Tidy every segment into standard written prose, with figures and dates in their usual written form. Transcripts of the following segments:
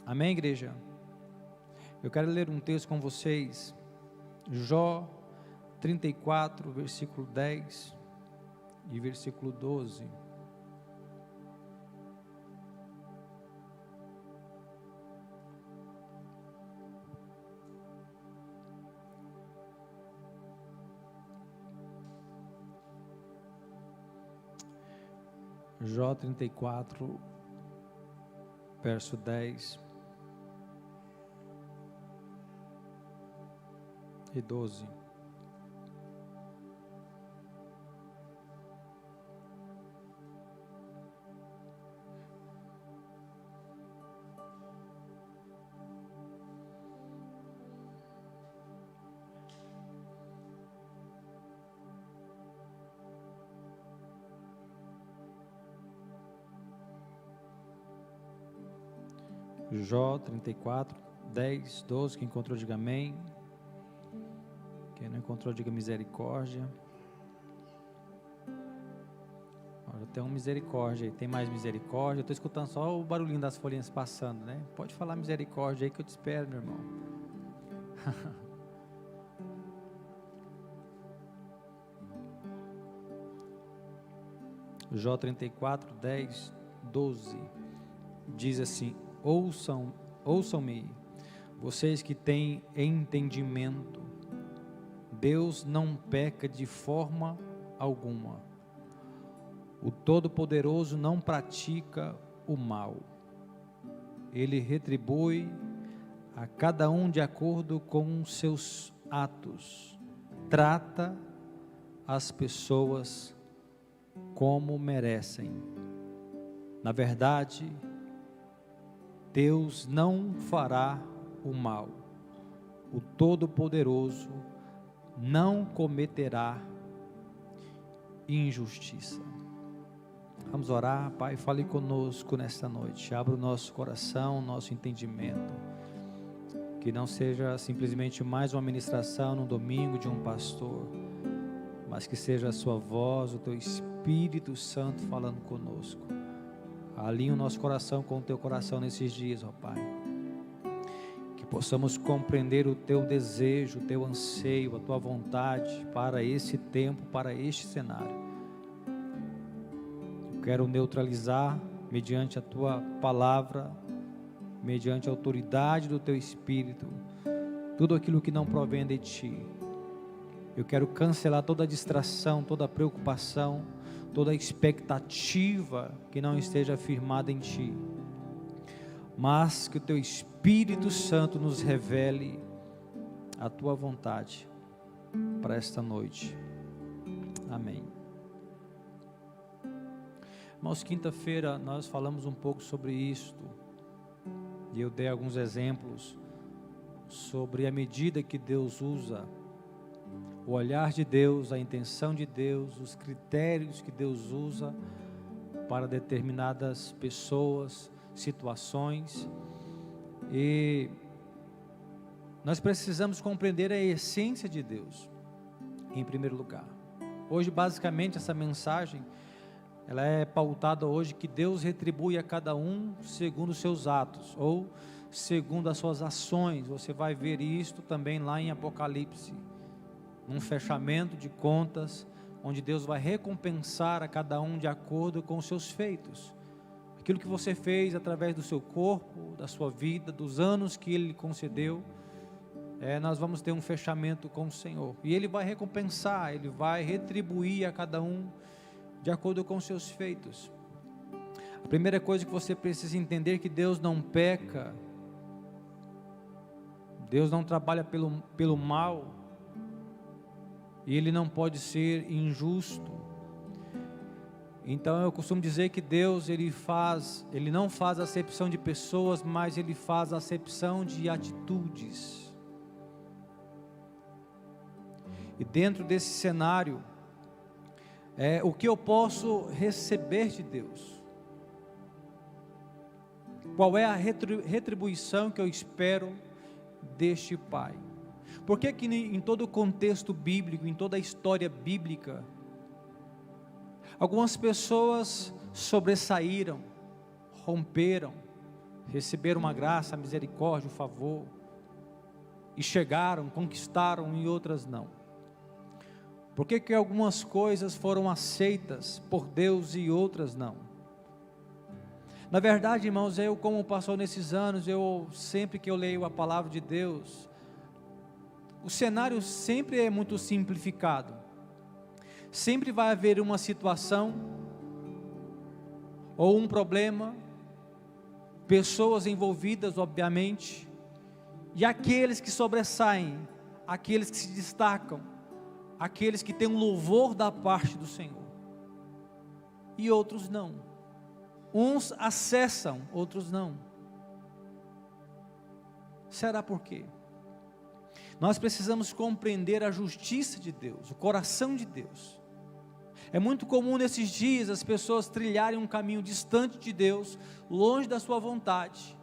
Amém, igreja? Eu quero ler um texto com vocês, Jó 34, versículo 10 e versículo 12. Jó 34, verso 10 e 12. Jó 34, 10, 12, quem encontrou diga amém, quem não encontrou diga misericórdia. Olha, tem um misericórdia aí, tem mais misericórdia, eu estou escutando só o barulhinho das folhinhas passando, né? Pode falar misericórdia aí que eu te espero, meu irmão. Jó 34, 10, 12, diz assim: ouçam-me, vocês que têm entendimento, Deus não peca de forma alguma, o Todo-Poderoso não pratica o mal, Ele retribui a cada um de acordo com seus atos, trata as pessoas como merecem. Na verdade, Deus não fará o mal, o Todo-Poderoso não cometerá injustiça. Vamos orar. Pai, fale conosco nesta noite, abra o nosso coração, o nosso entendimento, que não seja simplesmente mais uma ministração no domingo de um pastor, mas que seja a sua voz, o teu Espírito Santo falando conosco. Alinha o nosso coração com o teu coração nesses dias, ó Pai, que possamos compreender o teu desejo, o teu anseio, a tua vontade para esse tempo, para este cenário. Eu quero neutralizar, mediante a tua palavra, mediante a autoridade do teu Espírito, tudo aquilo que não provém de ti. Eu quero cancelar toda distração, toda preocupação, toda expectativa que não esteja firmada em ti, mas que o teu Espírito Santo nos revele a tua vontade para esta noite. Amém. Irmãos, quinta-feira nós falamos um pouco sobre isto, e eu dei alguns exemplos sobre a medida que Deus usa, o olhar de Deus, a intenção de Deus, os critérios que Deus usa para determinadas pessoas, situações, e nós precisamos compreender a essência de Deus, em primeiro lugar. Hoje, basicamente, essa mensagem, ela é pautada hoje que Deus retribui a cada um segundo os seus atos, ou segundo as suas ações. Você vai ver isto também lá em Apocalipse, num fechamento de contas, onde Deus vai recompensar a cada um de acordo com os seus feitos. Aquilo que você fez através do seu corpo, da sua vida, dos anos que Ele lhe concedeu, nós vamos ter um fechamento com o Senhor. E Ele vai recompensar, Ele vai retribuir a cada um de acordo com os seus feitos. A primeira coisa que você precisa entender é que Deus não peca, Deus não trabalha pelo mal, e Ele não pode ser injusto. Então eu costumo dizer que Deus, Ele não faz acepção de pessoas, mas Ele faz acepção de atitudes. E dentro desse cenário, o que eu posso receber de Deus? Qual é a retribuição que eu espero deste Pai? Por que que em todo o contexto bíblico, em toda a história bíblica, algumas pessoas sobressaíram, romperam, receberam uma graça, a misericórdia, o favor, e chegaram, conquistaram e outras não? Por que algumas coisas foram aceitas por Deus e outras não? Na verdade, irmãos, eu como pastor nesses anos, sempre que eu leio a palavra de Deus, o cenário sempre é muito simplificado. Sempre vai haver uma situação, ou um problema, pessoas envolvidas, obviamente, e aqueles que sobressaem, aqueles que se destacam, aqueles que têm um louvor da parte do Senhor, e outros não. Uns acessam, outros não. Será por quê? Nós precisamos compreender a justiça de Deus, o coração de Deus. É muito comum nesses dias as pessoas trilharem um caminho distante de Deus, longe da sua vontade.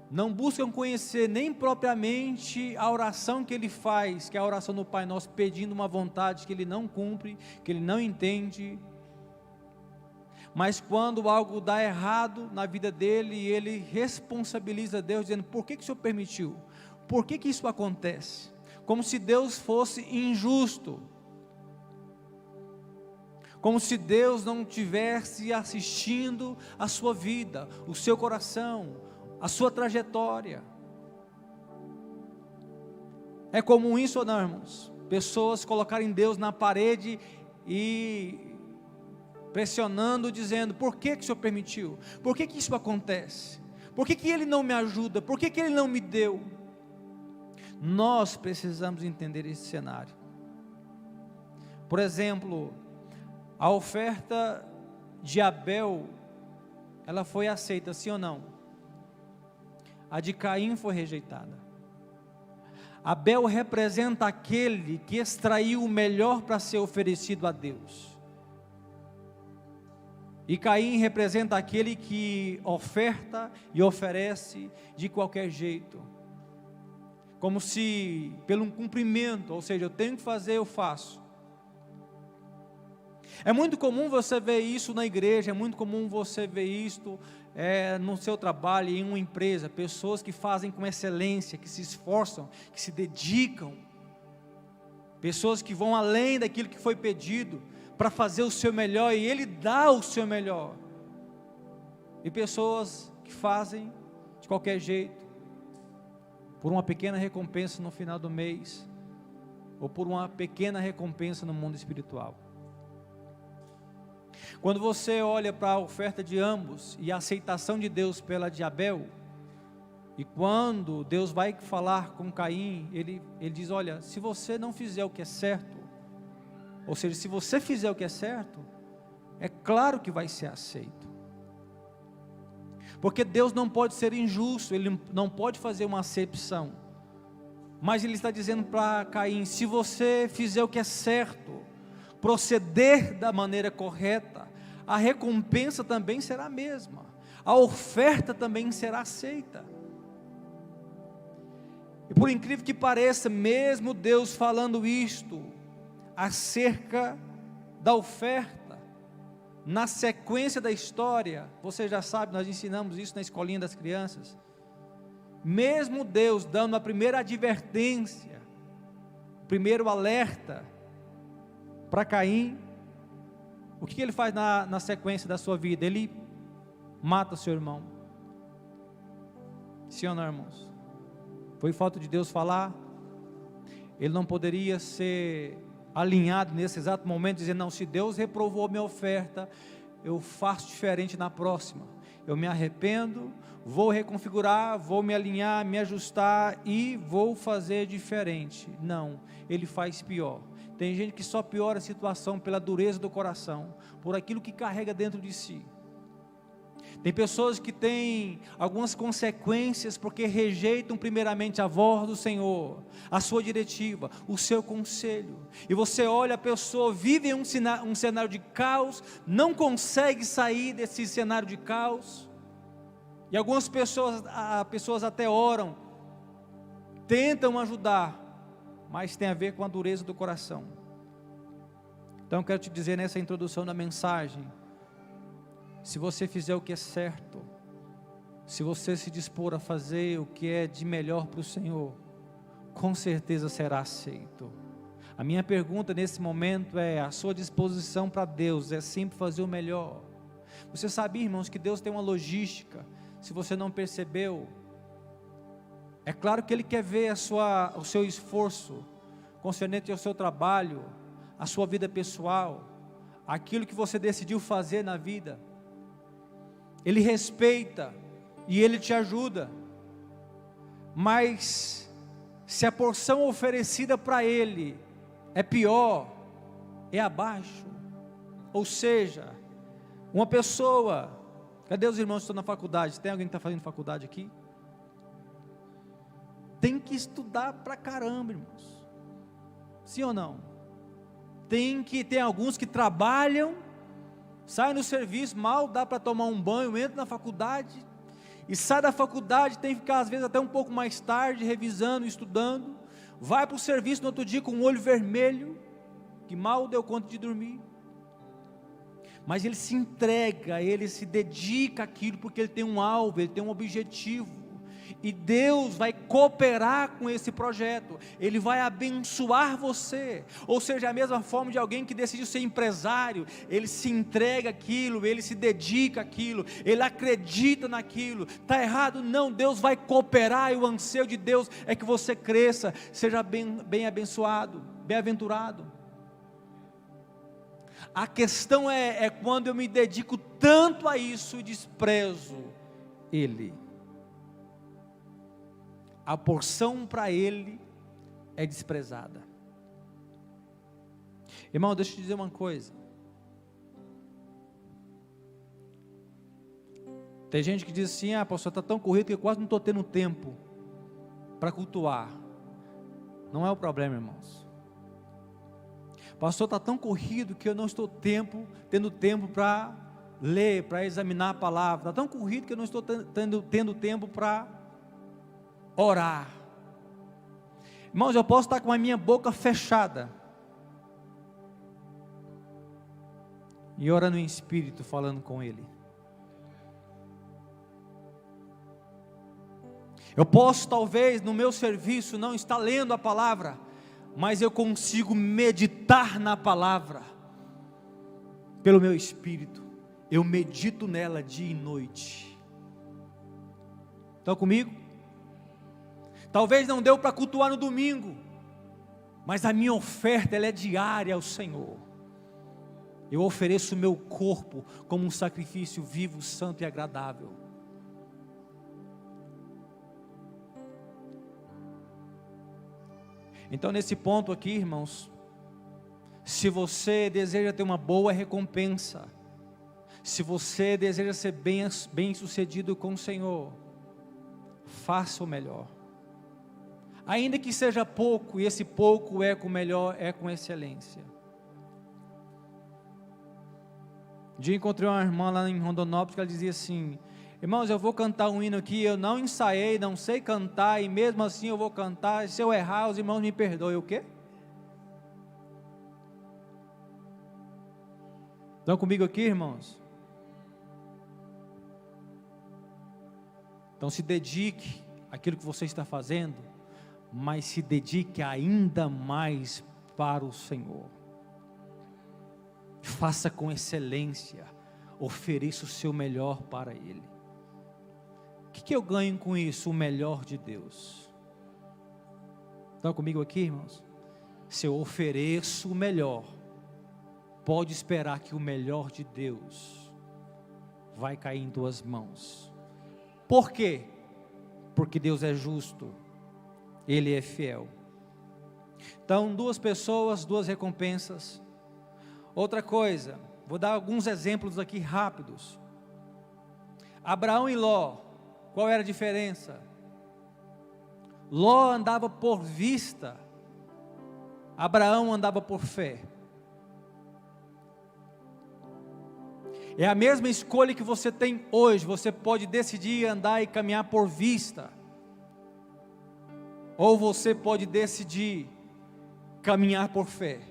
Não buscam conhecer nem propriamente a oração que ele faz, que é a oração do Pai Nosso, pedindo uma vontade que ele não cumpre, que ele não entende. Mas quando algo dá errado na vida dele, ele responsabiliza Deus, dizendo: por que o Senhor permitiu? Por que isso acontece? Como se Deus fosse injusto. Como se Deus não estivesse assistindo a sua vida, o seu coração, a sua trajetória. É comum isso ou não, irmãos? Pessoas colocarem Deus na parede e pressionando, dizendo: por que o Senhor permitiu? Por que isso acontece? Por que Ele não me ajuda? Por que Ele não me deu? Nós precisamos entender esse cenário. Por exemplo, a oferta de Abel, ela foi aceita, sim ou não? A de Caim foi rejeitada. Abel representa aquele que extraiu o melhor para ser oferecido a Deus. E Caim representa aquele que oferta e oferece de qualquer jeito. Como se pelo cumprimento, ou seja, eu tenho que fazer, eu faço. É muito comum você ver isso na igreja, é muito comum você ver isso no seu trabalho, em uma empresa, pessoas que fazem com excelência, que se esforçam, que se dedicam, pessoas que vão além daquilo que foi pedido, para fazer o seu melhor, e Ele dá o seu melhor, e pessoas que fazem de qualquer jeito, por uma pequena recompensa no final do mês, ou por uma pequena recompensa no mundo espiritual. Quando você olha para a oferta de ambos, e a aceitação de Deus pela de Abel, e quando Deus vai falar com Caim, ele diz: olha, se você não fizer o que é certo, ou seja, se você fizer o que é certo, é claro que vai ser aceito, porque Deus não pode ser injusto, Ele não pode fazer uma acepção, mas Ele está dizendo para Caim: se você fizer o que é certo, proceder da maneira correta, a recompensa também será a mesma, a oferta também será aceita. E por incrível que pareça, mesmo Deus falando isto acerca da oferta, na sequência da história, você já sabe, nós ensinamos isso na escolinha das crianças, mesmo Deus dando a primeira advertência, o primeiro alerta para Caim, o que ele faz na sequência da sua vida? Ele mata seu irmão. Sim ou não, irmãos? Foi falta de Deus falar? Ele não poderia ser alinhado nesse exato momento, dizendo: não, se Deus reprovou minha oferta, eu faço diferente na próxima, eu me arrependo, vou reconfigurar, vou me alinhar, me ajustar e vou fazer diferente. Não, ele faz pior. Tem gente que só piora a situação pela dureza do coração, por aquilo que carrega dentro de si. Tem pessoas que têm algumas consequências porque rejeitam primeiramente a voz do Senhor, a sua diretiva, o seu conselho. E você olha, a pessoa vive em um cenário de caos, não consegue sair desse cenário de caos. E algumas pessoas até oram, tentam ajudar, mas tem a ver com a dureza do coração. Então eu quero te dizer nessa introdução da mensagem: se você fizer o que é certo, se você se dispor a fazer o que é de melhor para o Senhor, com certeza será aceito. A minha pergunta nesse momento é: a sua disposição para Deus é sempre fazer o melhor? Você sabe, irmãos, que Deus tem uma logística? Se você não percebeu, é claro que Ele quer ver o seu esforço concernente ao seu trabalho, a sua vida pessoal, aquilo que você decidiu fazer na vida. Ele respeita e Ele te ajuda, mas se a porção oferecida para Ele é pior, é abaixo, ou seja, uma pessoa, cadê os irmãos que estão na faculdade? Tem alguém que está fazendo faculdade aqui? Tem que estudar pra caramba, irmãos, sim ou não? Tem alguns que trabalham, saem do serviço, mal dá para tomar um banho, entra na faculdade, e sai da faculdade, tem que ficar às vezes até um pouco mais tarde, revisando, estudando, vai para o serviço no outro dia com o olho vermelho, que mal deu conta de dormir, mas ele se entrega, ele se dedica àquilo, porque ele tem um alvo, ele tem um objetivo, e Deus vai cooperar com esse projeto, Ele vai abençoar você, ou seja, a mesma forma de alguém que decidiu ser empresário, ele se entrega àquilo, ele se dedica àquilo, ele acredita naquilo. Está errado? Não, Deus vai cooperar, e o anseio de Deus é que você cresça, seja bem abençoado, bem-aventurado. A questão é quando eu me dedico tanto a isso e desprezo Ele. A porção para Ele é desprezada. Irmão, deixa eu te dizer uma coisa. Tem gente que diz assim: pastor, está tão corrido que eu quase não estou tendo tempo para cultuar. Não é o problema, irmãos. Pastor, está tão corrido que eu não estou tendo tempo para ler, para examinar a palavra. Está tão corrido que eu não estou tendo tempo para orar. Irmãos, eu posso estar com a minha boca fechada e orando em espírito, falando com Ele. Eu posso talvez no meu serviço não estar lendo a palavra, mas eu consigo meditar na palavra pelo meu espírito. Eu medito nela dia e noite. Estão comigo? Talvez não deu para cultuar no domingo, mas a minha oferta ela é diária ao Senhor. Eu ofereço o meu corpo como um sacrifício vivo, santo e agradável. Então nesse ponto aqui, irmãos, se você deseja ter uma boa recompensa, se você deseja ser bem sucedido com o Senhor, faça o melhor. Ainda que seja pouco, e esse pouco é com melhor, é com excelência. Um dia encontrei uma irmã lá em Rondonópolis, que ela dizia assim: irmãos, eu vou cantar um hino aqui, eu não ensaiei, não sei cantar, e mesmo assim eu vou cantar, se eu errar, os irmãos me perdoem. O quê? Estão comigo aqui, irmãos? Então se dedique àquilo que você está fazendo, mas se dedique ainda mais para o Senhor. Faça com excelência, ofereça o seu melhor para Ele. O que eu ganho com isso? O melhor de Deus. Estão comigo aqui, irmãos? Se eu ofereço o melhor, pode esperar que o melhor de Deus vai cair em tuas mãos. Por quê? Porque Deus é justo, Ele é fiel. Então, duas pessoas, duas recompensas. Outra coisa, vou dar alguns exemplos aqui rápidos. Abraão e Ló, qual era a diferença? Ló andava por vista, Abraão andava por fé. É a mesma escolha que você tem hoje. Você pode decidir andar e caminhar por vista, ou você pode decidir caminhar por fé,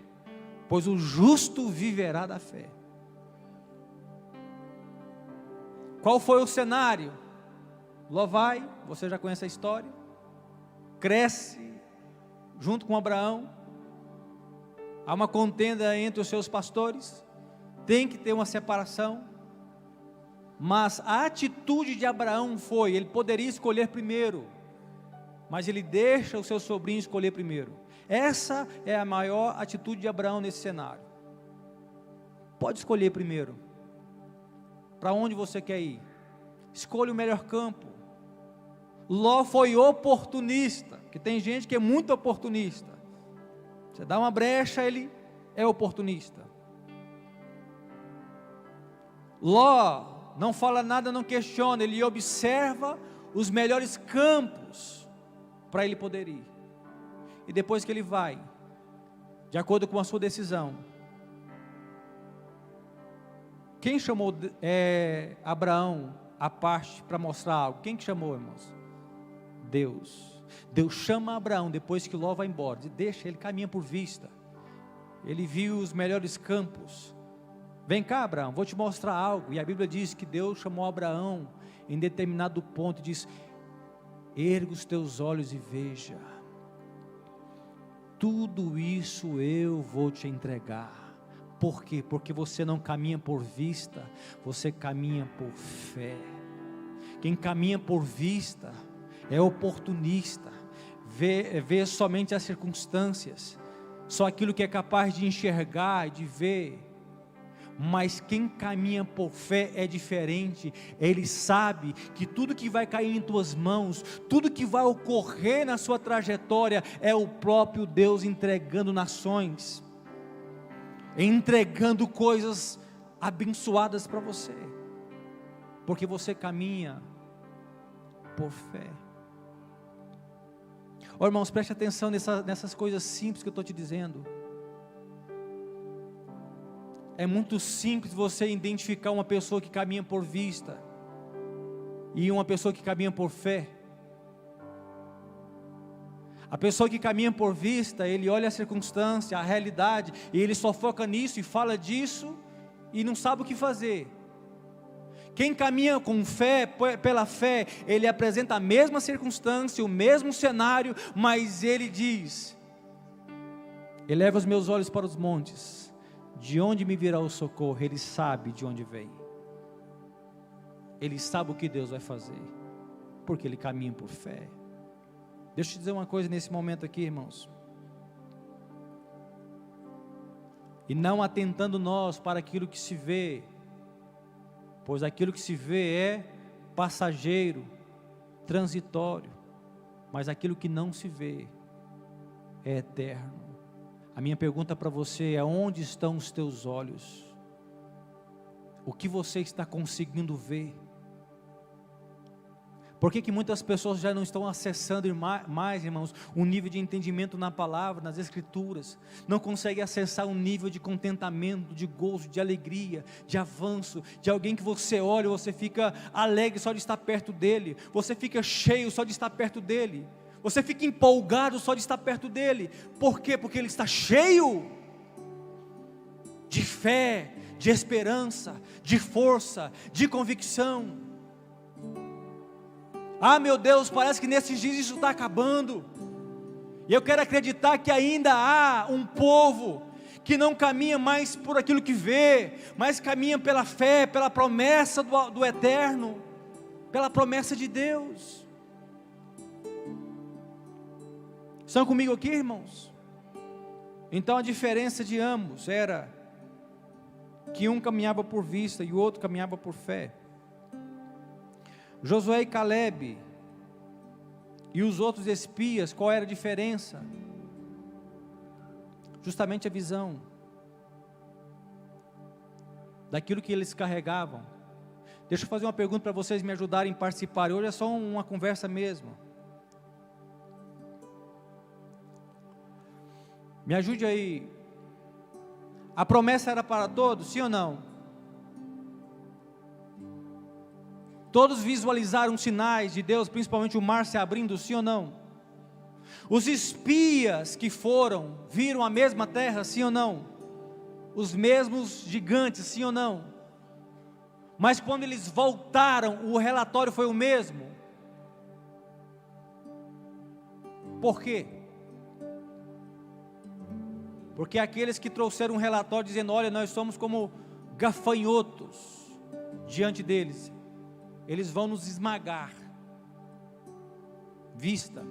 pois o justo viverá da fé. Qual foi o cenário? Ló vai, você já conhece a história, cresce junto com Abraão, há uma contenda entre os seus pastores, tem que ter uma separação, mas a atitude de Abraão foi, ele poderia escolher primeiro, mas ele deixa o seu sobrinho escolher primeiro. Essa é a maior atitude de Abraão nesse cenário. Pode escolher primeiro, para onde você quer ir, escolha o melhor campo. Ló foi oportunista, que tem gente que é muito oportunista, você dá uma brecha, ele é oportunista. Ló não fala nada, não questiona, ele observa os melhores campos para ele poder ir, e depois que ele vai, de acordo com a sua decisão, quem chamou Abraão à parte para mostrar algo? Quem que chamou, irmãos? Deus. Deus chama Abraão depois que Ló vai embora, deixa, ele caminha por vista, ele viu os melhores campos. Vem cá, Abraão, vou te mostrar algo. E a Bíblia diz que Deus chamou Abraão em determinado ponto e diz: erga os teus olhos e veja, tudo isso eu vou te entregar. Por quê? Porque você não caminha por vista, você caminha por fé. Quem caminha por vista é oportunista, vê somente as circunstâncias, só aquilo que é capaz de enxergar e de ver. Mas quem caminha por fé é diferente, ele sabe que tudo que vai cair em tuas mãos, tudo que vai ocorrer na sua trajetória, é o próprio Deus entregando nações, entregando coisas abençoadas para você, porque você caminha por fé. Ó, irmãos, preste atenção nessas coisas simples que eu estou te dizendo. É muito simples você identificar uma pessoa que caminha por vista e uma pessoa que caminha por fé. A pessoa que caminha por vista, ele olha a circunstância, a realidade, e ele só foca nisso e fala disso e não sabe o que fazer. Quem caminha com fé, pela fé, ele apresenta a mesma circunstância, o mesmo cenário, mas ele diz: eleva os meus olhos para os montes, de onde me virá o socorro? Ele sabe de onde vem, ele sabe o que Deus vai fazer, porque ele caminha por fé. Deixa eu te dizer uma coisa nesse momento aqui, irmãos, e não atentando nós para aquilo que se vê, pois aquilo que se vê é passageiro, transitório, mas aquilo que não se vê é eterno. A minha pergunta para você é: onde estão os teus olhos? O que você está conseguindo ver? Por que muitas pessoas já não estão acessando mais, irmãos, um nível de entendimento na palavra, nas escrituras? Não conseguem acessar um nível de contentamento, de gozo, de alegria, de avanço, de alguém que você olha e você fica alegre só de estar perto dele, você fica cheio só de estar perto dele, você fica empolgado só de estar perto dele. Por quê? Porque ele está cheio de fé, de esperança, de força, de convicção. Ah, meu Deus, parece que nesses dias isso está acabando, e eu quero acreditar que ainda há um povo que não caminha mais por aquilo que vê, mas caminha pela fé, pela promessa do eterno, pela promessa de Deus. Estão comigo aqui, irmãos? Então a diferença de ambos era que um caminhava por vista e o outro caminhava por fé. Josué e Calebe e os outros espias, qual era a diferença? Justamente a visão daquilo que eles carregavam. Deixa eu fazer uma pergunta para vocês me ajudarem a participar. Hoje é só uma conversa mesmo. Me ajude aí. A promessa era para todos, sim ou não? Todos visualizaram sinais de Deus, principalmente o mar se abrindo, sim ou não? Os espias que foram, viram a mesma terra, sim ou não? Os mesmos gigantes, sim ou não? Mas quando eles voltaram, o relatório foi o mesmo? Por quê? Porque aqueles que trouxeram um relatório dizendo: olha, nós somos como gafanhotos diante deles, eles vão nos esmagar. Vista.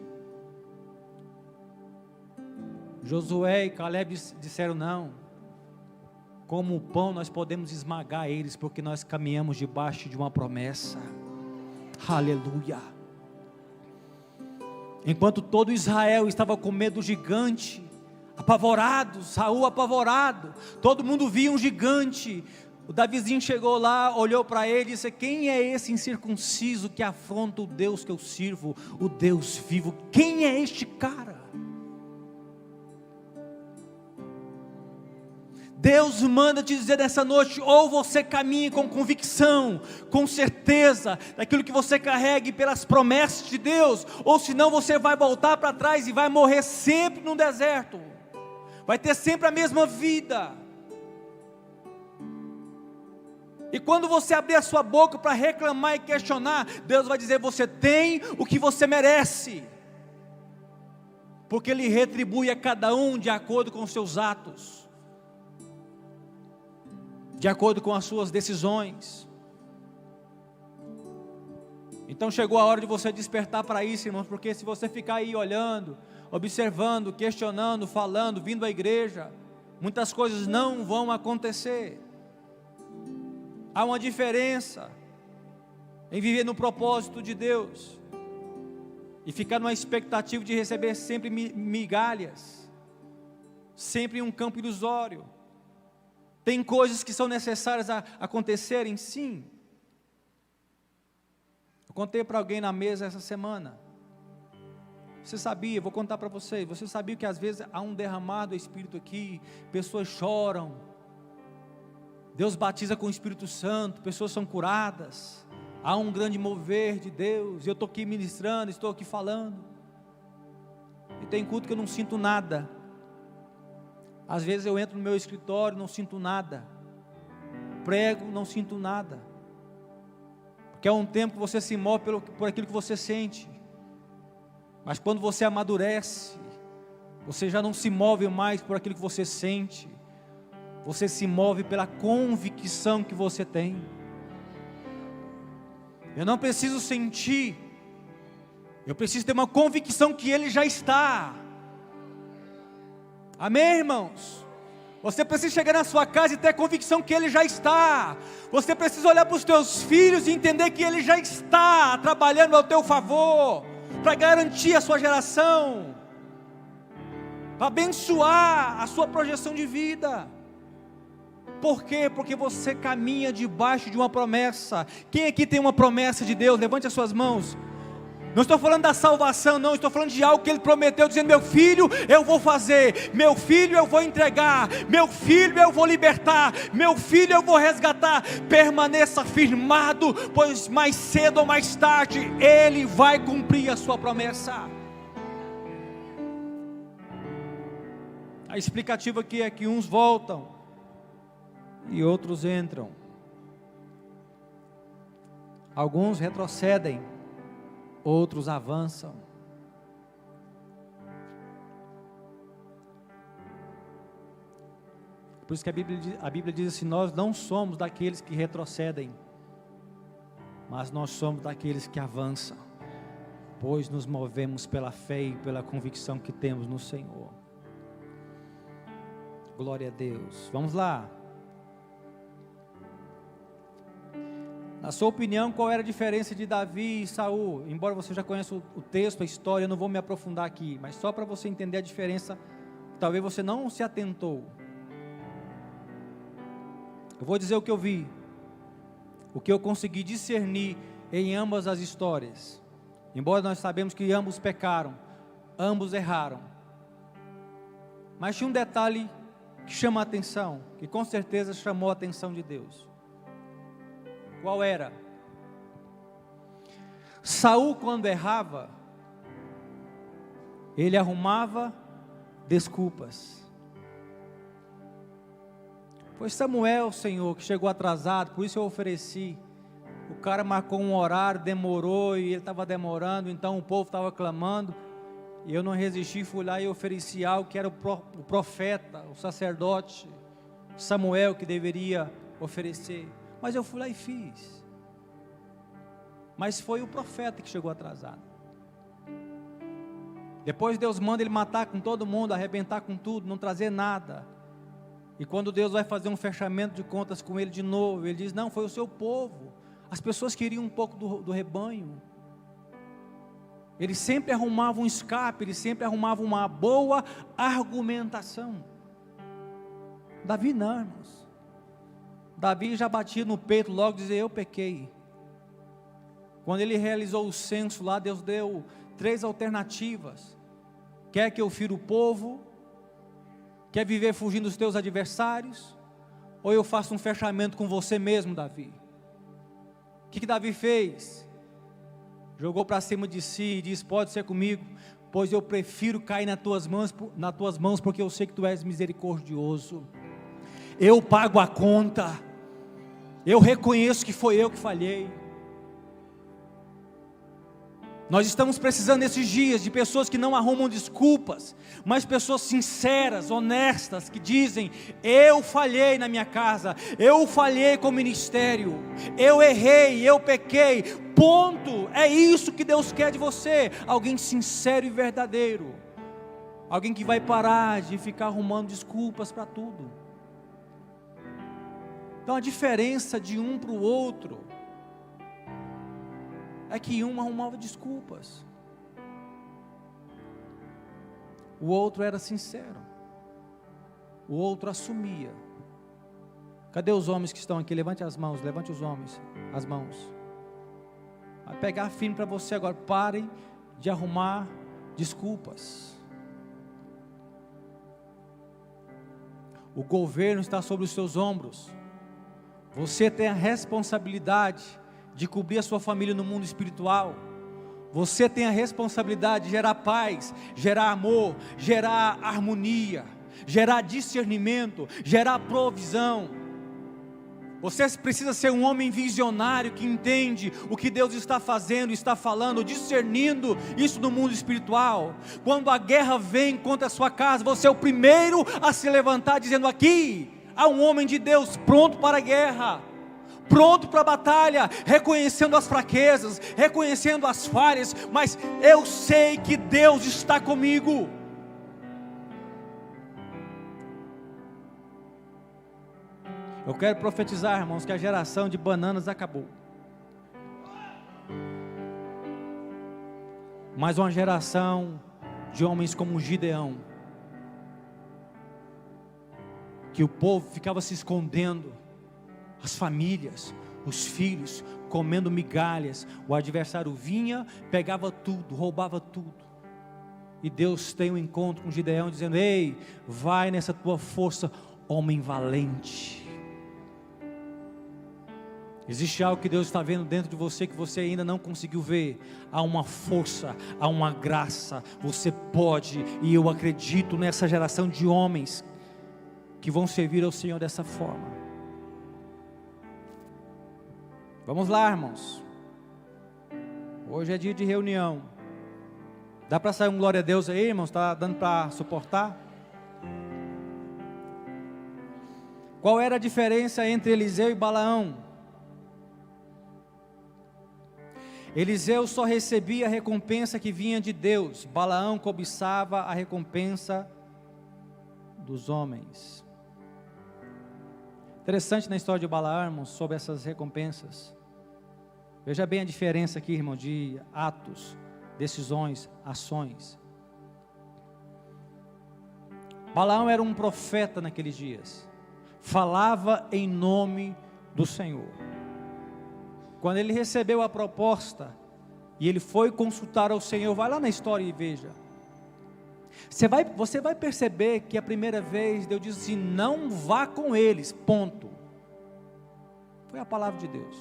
Josué e Caleb disseram: não, como o pão nós podemos esmagar eles, porque nós caminhamos debaixo de uma promessa. Aleluia. Enquanto todo Israel estava com medo do gigante, apavorado, Saul apavorado, todo mundo via um gigante. O Davizinho chegou lá, olhou para ele e disse: quem é esse incircunciso que afronta o Deus que eu sirvo, o Deus vivo? Quem é este cara? Deus manda te dizer nessa noite: ou você caminha com convicção, com certeza, daquilo que você carrega pelas promessas de Deus, ou senão você vai voltar para trás e vai morrer sempre no deserto, vai ter sempre a mesma vida. E quando você abrir a sua boca para reclamar e questionar, Deus vai dizer: você tem o que você merece, porque Ele retribui a cada um de acordo com os seus atos, de acordo com as suas decisões. Então chegou a hora de você despertar para isso, irmãos, porque se você ficar aí olhando, observando, questionando, falando, vindo à igreja, muitas coisas não vão acontecer. Há uma diferença em viver no propósito de Deus e ficar numa expectativa de receber sempre migalhas, sempre um campo ilusório. Tem coisas que são necessárias a acontecerem, sim. Eu contei para alguém na mesa essa semana. Você sabia, vou contar para vocês, você sabia que às vezes há um derramar do Espírito aqui, pessoas choram, Deus batiza com o Espírito Santo, pessoas são curadas, há um grande mover de Deus, eu estou aqui ministrando, estou aqui falando, e tem culto que eu não sinto nada. Às vezes eu entro no meu escritório, não sinto nada, prego, não sinto nada, porque é um tempo que você se move por aquilo que você sente, mas quando você amadurece, você já não se move mais por aquilo que você sente, você se move pela convicção que você tem. Eu não preciso sentir, eu preciso ter uma convicção que Ele já está. Amém, irmãos? Você precisa chegar na sua casa e ter a convicção que Ele já está. Você precisa olhar para os teus filhos e entender que Ele já está trabalhando ao teu favor, para garantir a sua geração, para abençoar a sua projeção de vida. Por quê? Porque você caminha debaixo de uma promessa. Quem aqui tem uma promessa de Deus? Levante as suas mãos. Não estou falando da salvação, não, estou falando de algo que Ele prometeu, dizendo: meu filho, eu vou fazer, meu filho, eu vou entregar, meu filho, eu vou libertar, meu filho, eu vou resgatar. Permaneça firmado, pois mais cedo ou mais tarde Ele vai cumprir a sua promessa. A explicativa aqui é que uns voltam e outros entram. Alguns retrocedem, outros avançam. Por isso que a Bíblia diz assim: nós não somos daqueles que retrocedem, mas nós somos daqueles que avançam, pois nos movemos pela fé e pela convicção que temos no Senhor. Glória a Deus. Vamos lá. Na sua opinião, qual era a diferença de Davi e Saul? Embora você já conheça o texto, a história, eu não vou me aprofundar aqui, mas só para você entender a diferença, talvez você não se atentou. Eu vou dizer o que eu vi, o que eu consegui discernir em ambas as histórias. Embora nós sabemos que ambos pecaram, ambos erraram, mas tinha um detalhe que chama a atenção, que com certeza chamou a atenção de Deus. Qual era? Saul, quando errava, ele arrumava desculpas. Foi Samuel, Senhor, que chegou atrasado, por isso eu ofereci. O cara marcou um horário, demorou, e ele estava demorando, então o povo estava clamando, E eu não resisti, fui lá e ofereci algo que era o profeta, o sacerdote, Samuel, que deveria oferecer. Mas eu fui lá e fiz. Mas foi o profeta que chegou atrasado. Depois Deus manda ele matar com todo mundo, arrebentar com tudo, não trazer nada. E quando Deus vai fazer um fechamento de contas com ele de novo, ele diz: não, foi o seu povo. As pessoas queriam um pouco do rebanho. Ele sempre arrumava um escape, ele sempre arrumava uma boa argumentação. Davi não, irmãos. Davi já batia no peito logo, dizia: eu pequei. Quando ele realizou o censo lá, Deus deu 3 alternativas: quer que eu fira o povo? Quer viver fugindo dos teus adversários? Ou eu faço um fechamento com você mesmo, Davi? O que Davi fez? Jogou para cima de si e disse: pode ser comigo, pois eu prefiro cair nas tuas mãos, porque eu sei que tu és misericordioso. Eu pago a conta, eu reconheço que foi eu que falhei. Nós estamos precisando nesses dias de pessoas que não arrumam desculpas, mas pessoas sinceras, honestas, que dizem: eu falhei na minha casa, eu falhei com o ministério, eu errei, eu pequei, ponto. É isso que Deus quer de você, alguém sincero e verdadeiro, alguém que vai parar de ficar arrumando desculpas para tudo. Então a diferença de um para o outro é que um arrumava desculpas, o outro era sincero, o outro assumia. Cadê os homens que estão aqui? Levante as mãos, levante os homens, as mãos. Vai pegar firme para você agora. Parem de arrumar desculpas. O governo está sobre os seus ombros. Você tem a responsabilidade de cobrir a sua família no mundo espiritual. Você tem a responsabilidade de gerar paz, gerar amor, gerar harmonia, gerar discernimento, gerar provisão. Você precisa ser um homem visionário que entende o que Deus está fazendo, está falando, discernindo isso no mundo espiritual. Quando a guerra vem contra a sua casa, você é o primeiro a se levantar dizendo: aqui há um homem de Deus pronto para a guerra, pronto para a batalha, reconhecendo as fraquezas, reconhecendo as falhas, mas eu sei que Deus está comigo. Eu quero profetizar, irmãos, que a geração de bananas acabou, mas uma geração de homens como Gideão, que o povo ficava se escondendo, as famílias, os filhos, comendo migalhas. O adversário vinha, pegava tudo, roubava tudo. E Deus tem um encontro com Gideão, dizendo: ei, vai nessa tua força, homem valente. Existe algo que Deus está vendo dentro de você, que você ainda não conseguiu ver. Há uma força, há uma graça. Você pode, e eu acredito nessa geração de homens que vão servir ao Senhor dessa forma. Vamos lá, irmãos. Hoje é dia de reunião. Dá para sair um glória a Deus aí, irmãos? Está dando para suportar? Qual era a diferença entre Eliseu e Balaão? Eliseu só recebia a recompensa que vinha de Deus. Balaão cobiçava a recompensa dos homens. Interessante na história de Balaão, irmãos, sobre essas recompensas. Veja bem a diferença aqui, irmão, de atos, decisões, ações. Balaão era um profeta naqueles dias, falava em nome do Senhor. Quando ele recebeu a proposta, e ele foi consultar ao Senhor, vai lá na história e veja. Você vai perceber que a primeira vez Deus disse assim: não vá com eles, ponto. Foi a palavra de Deus.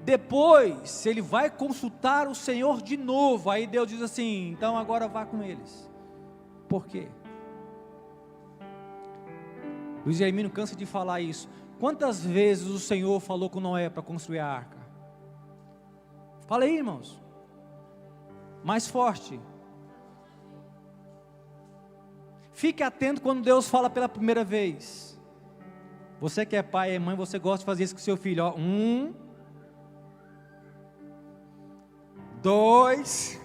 Depois ele vai consultar o Senhor de novo, aí Deus diz assim: então agora vá com eles. Por quê? Luiz Hermínio cansa de falar isso. Quantas vezes o Senhor falou com Noé para construir a arca? Fala aí, irmãos. Mais forte. Fique atento quando Deus fala pela primeira vez. Você que é pai e mãe, você gosta de fazer isso com seu filho, ó. 1, 2,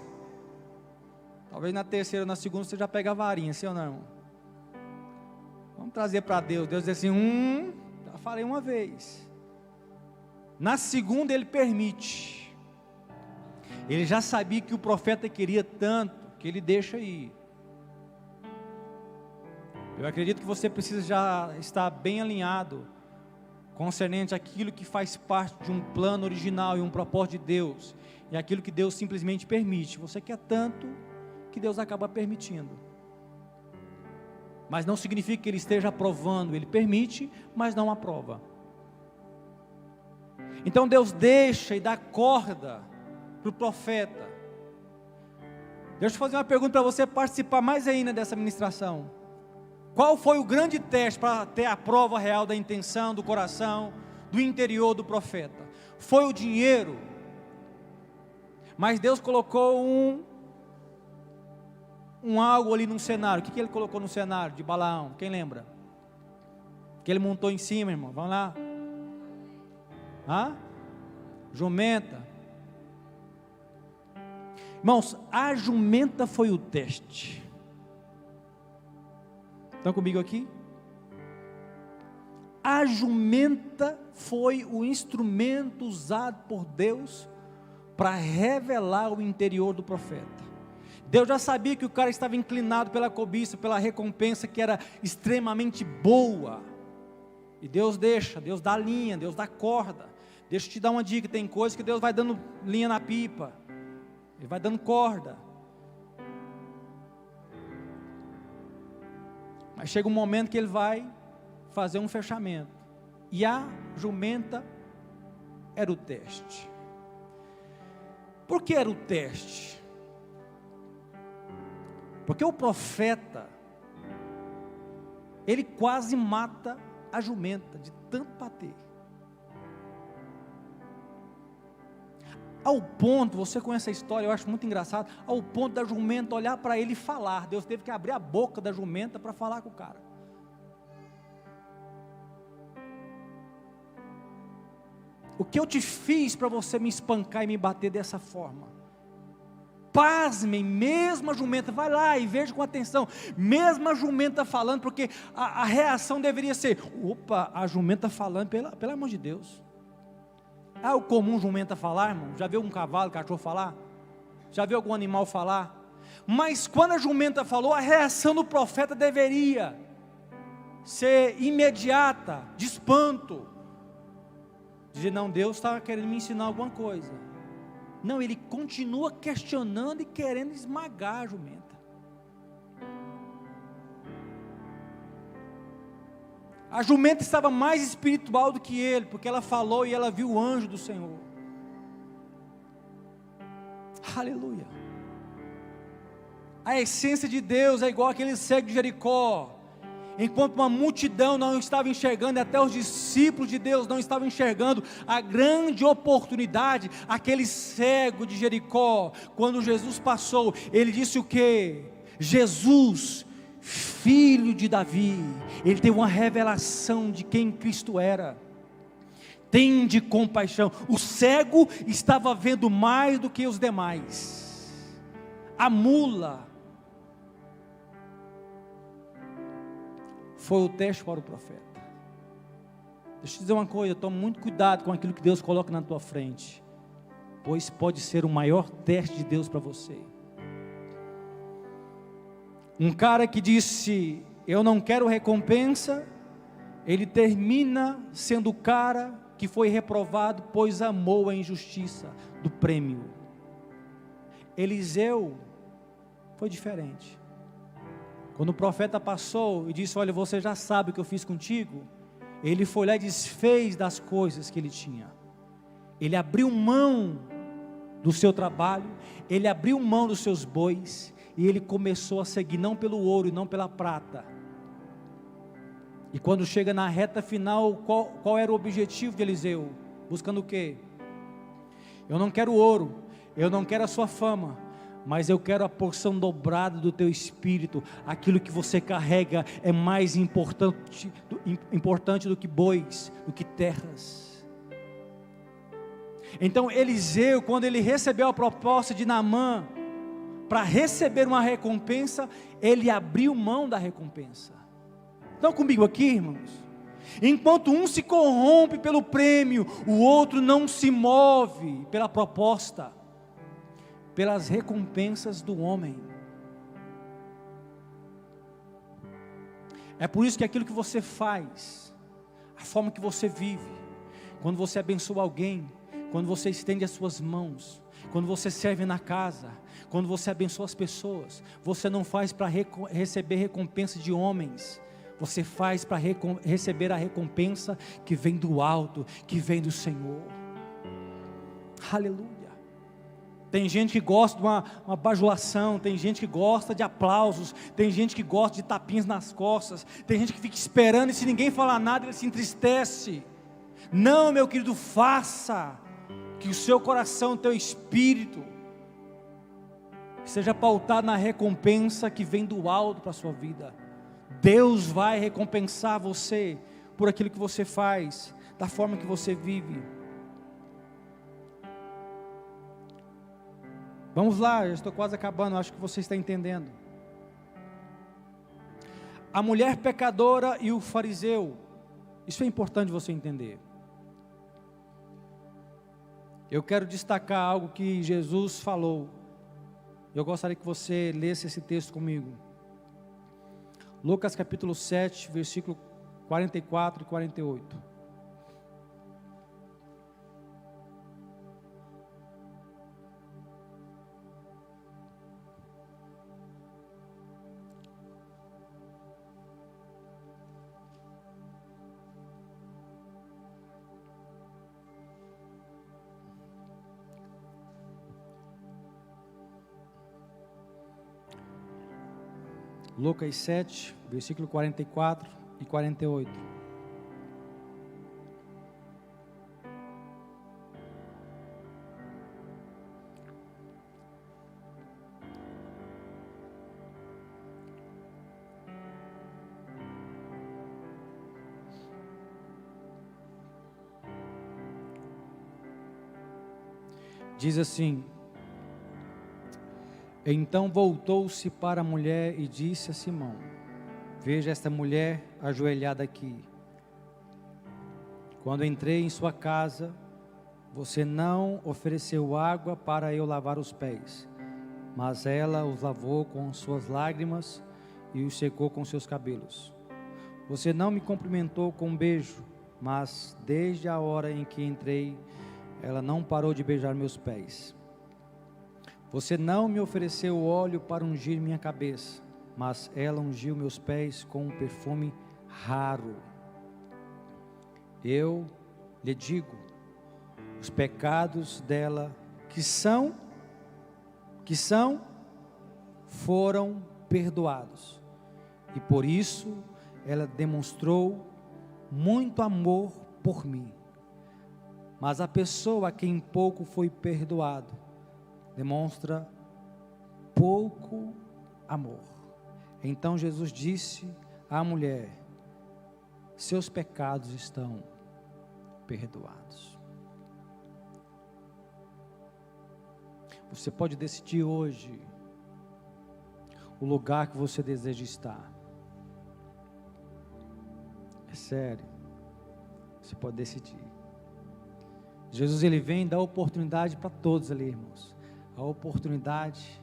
talvez na terceira ou na segunda você já pega a varinha, sim ou não? Vamos trazer para Deus. Deus diz assim: já falei uma vez. Na segunda ele permite. Ele já sabia que o profeta queria tanto, que ele deixa ir. Eu acredito que você precisa já estar bem alinhado concernente àquilo que faz parte de um plano original e um propósito de Deus, e aquilo que Deus simplesmente permite. Você quer tanto que Deus acaba permitindo, mas não significa que Ele esteja aprovando. Ele permite, mas não aprova. Então Deus deixa e dá corda para o profeta. Deixa eu fazer uma pergunta para você participar mais ainda dessa ministração. Qual foi o grande teste para ter a prova real da intenção, do coração, do interior do profeta? Foi o dinheiro. Mas Deus colocou um algo ali num cenário. O que Ele colocou no cenário de Balaão? Quem lembra? Que Ele montou em cima, irmão. Vamos lá. Jumenta. Irmãos, a jumenta foi o teste. Estão comigo aqui? A jumenta foi o instrumento usado por Deus para revelar o interior do profeta. Deus já sabia que o cara estava inclinado pela cobiça, pela recompensa que era extremamente boa. E Deus deixa, Deus dá linha, Deus dá corda. Deixa eu te dar uma dica: tem coisas que Deus vai dando linha na pipa, Ele vai dando corda. Mas chega um momento que Ele vai fazer um fechamento. E a jumenta era o teste. Por que era o teste? Porque o profeta, ele quase mata a jumenta, de tanto bater. Ao ponto, você conhece a história, eu acho muito engraçado, ao ponto da jumenta olhar para ele e falar. Deus teve que abrir a boca da jumenta para falar com o cara. O que eu te fiz para você me espancar e me bater dessa forma? Pasmem, mesmo a jumenta, vai lá e veja com atenção, mesmo a jumenta falando, porque a reação deveria ser: opa, a jumenta falando, pelo amor de Deus. É o comum jumenta falar, irmão? Já viu um cavalo, cachorro falar? Já viu algum animal falar? Mas quando a jumenta falou, a reação do profeta deveria ser imediata, de espanto. Dizer: não, Deus está querendo me ensinar alguma coisa. Não, ele continua questionando e querendo esmagar a jumenta. A jumenta estava mais espiritual do que ele, porque ela falou e ela viu o anjo do Senhor. Aleluia. A essência de Deus é igual aquele cego de Jericó. Enquanto uma multidão não estava enxergando, e até os discípulos de Deus não estavam enxergando a grande oportunidade, aquele cego de Jericó, quando Jesus passou, ele disse o quê? Jesus, filho de Davi. Ele teve uma revelação de quem Cristo era. Tende compaixão. O cego estava vendo mais do que os demais. A mula foi o teste para o profeta. Deixa eu te dizer uma coisa: toma muito cuidado com aquilo que Deus coloca na tua frente, pois pode ser o maior teste de Deus para você. Um cara que disse: eu não quero recompensa, ele termina sendo o cara que foi reprovado, pois amou a injustiça do prêmio. Eliseu foi diferente. Quando o profeta passou e disse: olha, você já sabe o que eu fiz contigo, ele foi lá e desfez das coisas que ele tinha. Ele abriu mão do seu trabalho, ele abriu mão dos seus bois, e ele começou a seguir não pelo ouro e não pela prata. E quando chega na reta final, qual era o objetivo de Eliseu? Buscando o quê? Eu não quero ouro, eu não quero a sua fama, mas eu quero a porção dobrada do teu espírito. Aquilo que você carrega é mais importante do que bois, do que terras. Então Eliseu, quando ele recebeu a proposta de Naamã, para receber uma recompensa, ele abriu mão da recompensa. Estão comigo aqui, irmãos? Enquanto um se corrompe pelo prêmio, o outro não se move pela proposta, pelas recompensas do homem. É por isso que aquilo que você faz, a forma que você vive, quando você abençoa alguém, quando você estende as suas mãos, quando você serve na casa, quando você abençoa as pessoas, você não faz para receber recompensa de homens, você faz para receber a recompensa que vem do alto, que vem do Senhor. Aleluia. Tem gente que gosta de uma bajulação, tem gente que gosta de aplausos, tem gente que gosta de tapinhas nas costas, tem gente que fica esperando e se ninguém falar nada ele se entristece. Não, meu querido, faça que o seu coração, o teu espírito seja pautado na recompensa que vem do alto para a sua vida. Deus vai recompensar você por aquilo que você faz, da forma que você vive. Vamos lá, eu estou quase acabando, acho que você está entendendo. A mulher pecadora e o fariseu, isso é importante você entender. Eu quero destacar algo que Jesus falou. Eu gostaria que você lesse esse texto comigo. Lucas capítulo 7, versículo 44 e 48. Lucas 7, versículo 44 e 48. Diz assim: então voltou-se para a mulher e disse a Simão: veja esta mulher ajoelhada aqui. Quando entrei em sua casa, você não ofereceu água para eu lavar os pés, mas ela os lavou com suas lágrimas e os secou com seus cabelos. Você não me cumprimentou com um beijo, mas desde a hora em que entrei, ela não parou de beijar meus pés. Você não me ofereceu óleo para ungir minha cabeça, mas ela ungiu meus pés com um perfume raro. Eu lhe digo, os pecados dela foram perdoados, e por isso ela demonstrou muito amor por mim. Mas a pessoa a quem pouco foi perdoado demonstra pouco amor. Então Jesus disse à mulher: seus pecados estão perdoados. Você pode decidir hoje o lugar que você deseja estar. É sério, você pode decidir. Jesus, ele vem dar oportunidade para todos ali, irmãos. A oportunidade,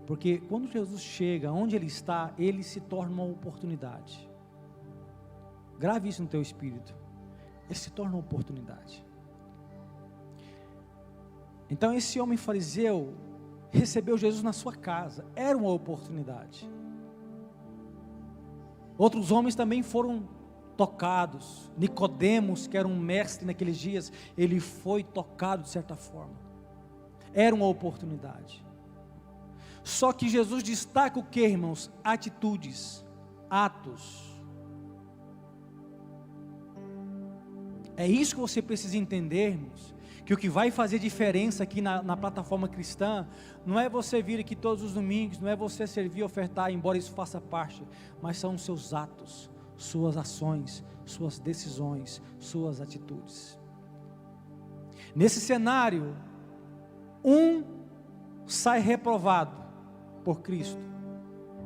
porque quando Jesus chega, onde ele está, ele se torna uma oportunidade. Grave isso no teu espírito. Ele se torna uma oportunidade. Então esse homem fariseu recebeu Jesus na sua casa, era uma oportunidade. Outros homens também foram tocados. Nicodemos, que era um mestre naqueles dias, ele foi tocado de certa forma. Era uma oportunidade. Só que Jesus destaca o que, irmãos? Atitudes, atos. É isso que você precisa entender, irmãos, que o que vai fazer diferença aqui na plataforma cristã, não é você vir aqui todos os domingos, não é você servir e ofertar, embora isso faça parte, mas são os seus atos, suas ações, suas decisões, suas atitudes. Nesse cenário, um sai reprovado por Cristo,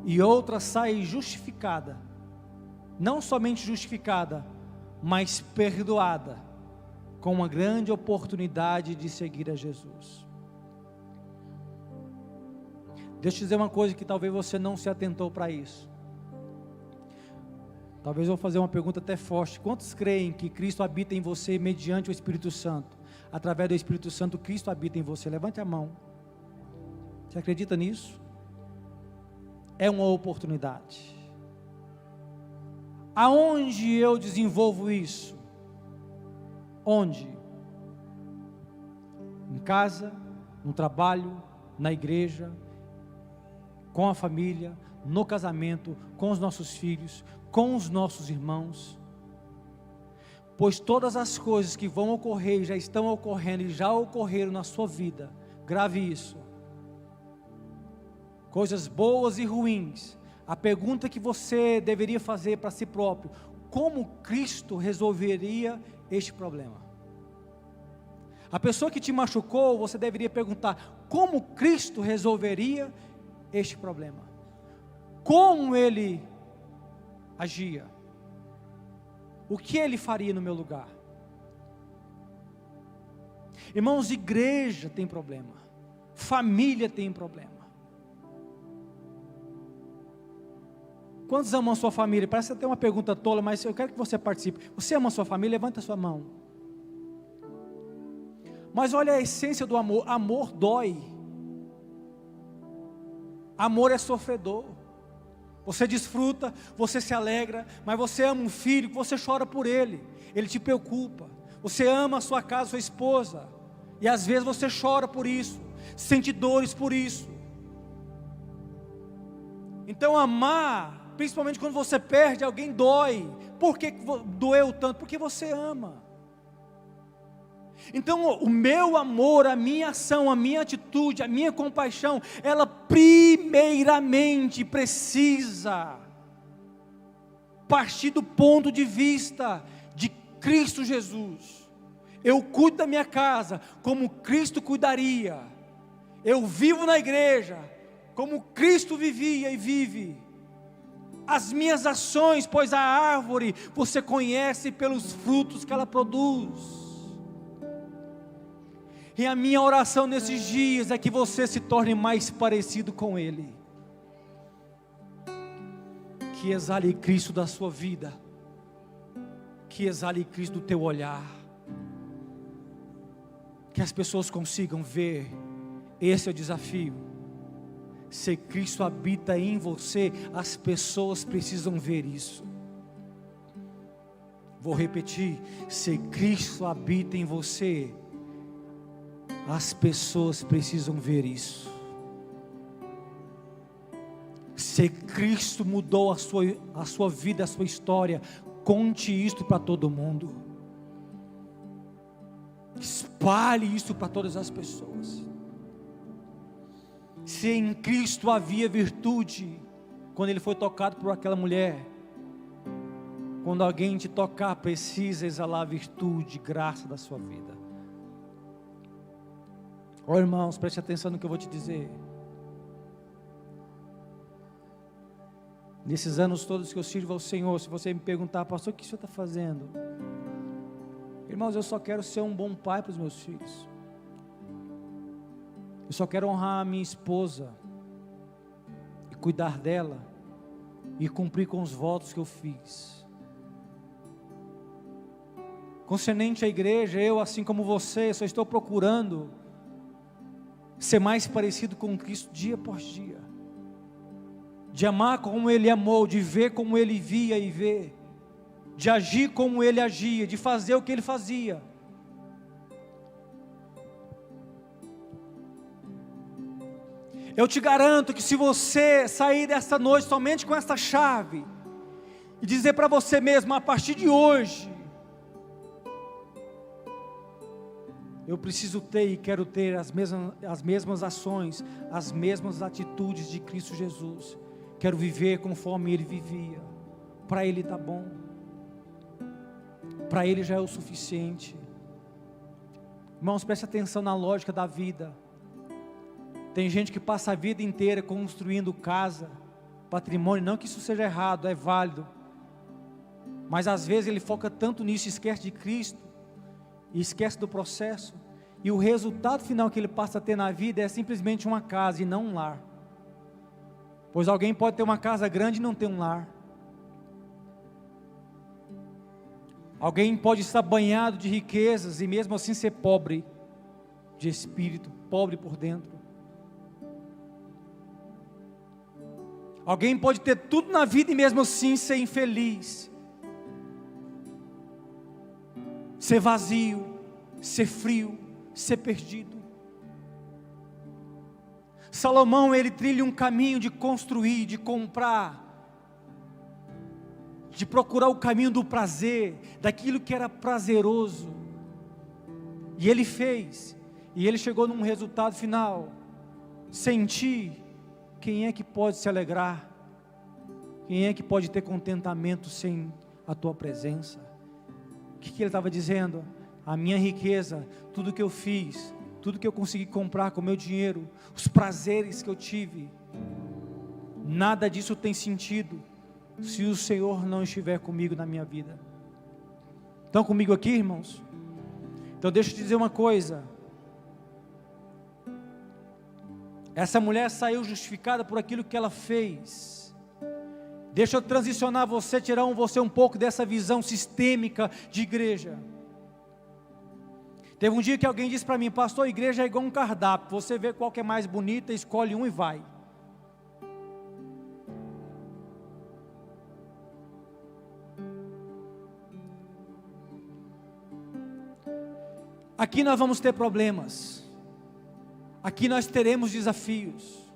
e outra sai justificada, não somente justificada, mas perdoada, com uma grande oportunidade de seguir a Jesus. Deixa eu te dizer uma coisa que talvez você não se atentou para isso. Talvez eu vou fazer uma pergunta até forte. Quantos creem que Cristo habita em você mediante o Espírito Santo? Através do Espírito Santo, Cristo habita em você. Levante a mão. Você acredita nisso? É uma oportunidade. Aonde eu desenvolvo isso? Onde? Em casa, no trabalho, na igreja, com a família, no casamento, com os nossos filhos, com os nossos irmãos. Pois todas as coisas que vão ocorrer, já estão ocorrendo e já ocorreram na sua vida, grave isso. Coisas boas e ruins. A pergunta que você deveria fazer para si próprio: como Cristo resolveria este problema? A pessoa que te machucou, você deveria perguntar: como Cristo resolveria este problema? Como Ele agia? O que Ele faria no meu lugar? Irmãos, igreja tem problema, família tem problema. Quantos amam a sua família? Parece até uma pergunta tola, mas eu quero que você participe. Você ama a sua família? Levanta a sua mão. Mas olha a essência do amor. Amor dói. Amor é sofredor. Você desfruta, você se alegra, mas você ama um filho, você chora por ele. Ele te preocupa. Você ama a sua casa, sua esposa, e às vezes você chora por isso, sente dores por isso. Então amar, principalmente quando você perde alguém, dói. Por que doeu tanto? Porque você ama. Então o meu amor, a minha ação, a minha atitude, a minha compaixão, ela primeiramente precisa partir do ponto de vista de Cristo Jesus. Eu cuido da minha casa como Cristo cuidaria. Eu vivo na igreja como Cristo vivia e vive. As minhas ações, pois a árvore você conhece pelos frutos que ela produz. E a minha oração nesses dias é que você se torne mais parecido com Ele. Que exale Cristo da sua vida. Que exale Cristo do teu olhar. Que as pessoas consigam ver. Esse é o desafio. Se Cristo habita em você, as pessoas precisam ver isso. Vou repetir. Se Cristo habita em você, as pessoas precisam ver isso. Se Cristo mudou a sua vida, a sua história, conte isto para todo mundo. Espalhe isso para todas as pessoas. Se em Cristo havia virtude, quando Ele foi tocado por aquela mulher, quando alguém te tocar, precisa exalar virtude, graça da sua vida. Ó irmãos, preste atenção no que eu vou te dizer. Nesses anos todos que eu sirvo ao Senhor, se você me perguntar: pastor, o que o senhor está fazendo? Irmãos, eu só quero ser um bom pai para os meus filhos. Eu só quero honrar a minha esposa, e cuidar dela, e cumprir com os votos que eu fiz. Concernente à igreja, eu, assim como você, só estou procurando ser mais parecido com Cristo dia após dia, de amar como Ele amou, de ver como Ele via e vê, de agir como Ele agia, de fazer o que Ele fazia. Eu te garanto que se você sair desta noite somente com esta chave, e dizer para você mesmo: a partir de hoje, eu preciso ter e quero ter as mesmas ações, as mesmas atitudes de Cristo Jesus. Quero viver conforme Ele vivia. Para Ele está bom. Para Ele já é o suficiente. Irmãos, preste atenção na lógica da vida. Tem gente que passa a vida inteira construindo casa, patrimônio, não que isso seja errado, é válido. Mas às vezes ele foca tanto nisso, esquece de Cristo, e esquece do processo, e o resultado final que ele passa a ter na vida é simplesmente uma casa e não um lar. Pois alguém pode ter uma casa grande e não ter um lar. Alguém pode estar banhado de riquezas e mesmo assim ser pobre de espírito, pobre por dentro. Alguém pode ter tudo na vida e mesmo assim ser infeliz, ser vazio, ser frio, ser perdido. Salomão, ele trilha um caminho de construir, de comprar, de procurar o caminho do prazer, daquilo que era prazeroso, e ele fez, e ele chegou num resultado final. Sem ti, quem é que pode se alegrar? Quem é que pode ter contentamento sem a tua presença? O que ele estava dizendo? A minha riqueza, tudo que eu fiz, tudo que eu consegui comprar com o meu dinheiro, os prazeres que eu tive, nada disso tem sentido se o Senhor não estiver comigo na minha vida. Estão comigo aqui, irmãos? Então deixa eu te dizer uma coisa. Essa mulher saiu justificada por aquilo que ela fez. Deixa eu transicionar você, tirar você um pouco dessa visão sistêmica de igreja. Teve um dia que alguém disse para mim: pastor, a igreja é igual um cardápio, você vê qual que é mais bonita, escolhe um e vai. Aqui nós vamos ter problemas, aqui nós teremos desafios,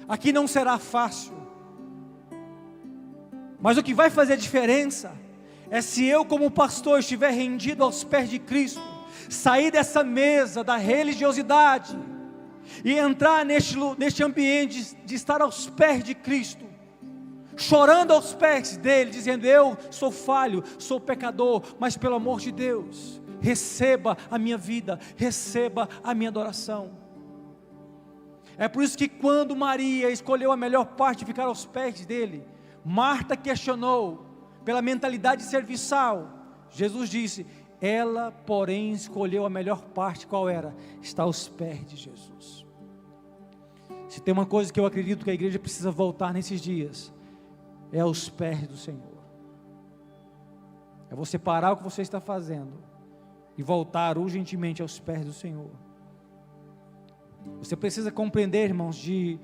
aqui não será fácil, mas o que vai fazer diferença é se eu como pastor estiver rendido aos pés de Cristo, sair dessa mesa da religiosidade e entrar neste ambiente de estar aos pés de Cristo, chorando aos pés dele, dizendo: eu sou falho, sou pecador, mas pelo amor de Deus, receba a minha vida, receba a minha adoração. É por isso que quando Maria escolheu a melhor parte de ficar aos pés dele, Marta questionou pela mentalidade serviçal. Jesus disse: ela porém escolheu a melhor parte. Qual era? Estar aos pés de Jesus. Se tem uma coisa que eu acredito que a igreja precisa voltar nesses dias, é aos pés do Senhor. É você parar o que você está fazendo e voltar urgentemente aos pés do Senhor. Você precisa compreender, irmãos, de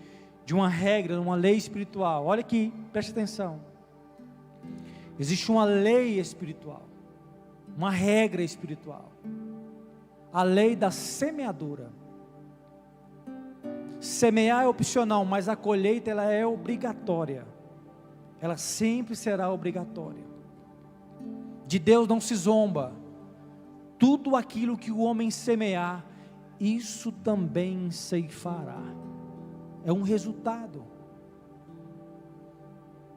uma regra, uma lei espiritual. Olha aqui, preste atenção. Existe uma lei espiritual, uma regra espiritual, a lei da semeadura. Semear é opcional, mas a colheita ela é obrigatória. Ela sempre será obrigatória. De Deus não se zomba. Tudo aquilo que o homem semear, isso também ceifará. É um resultado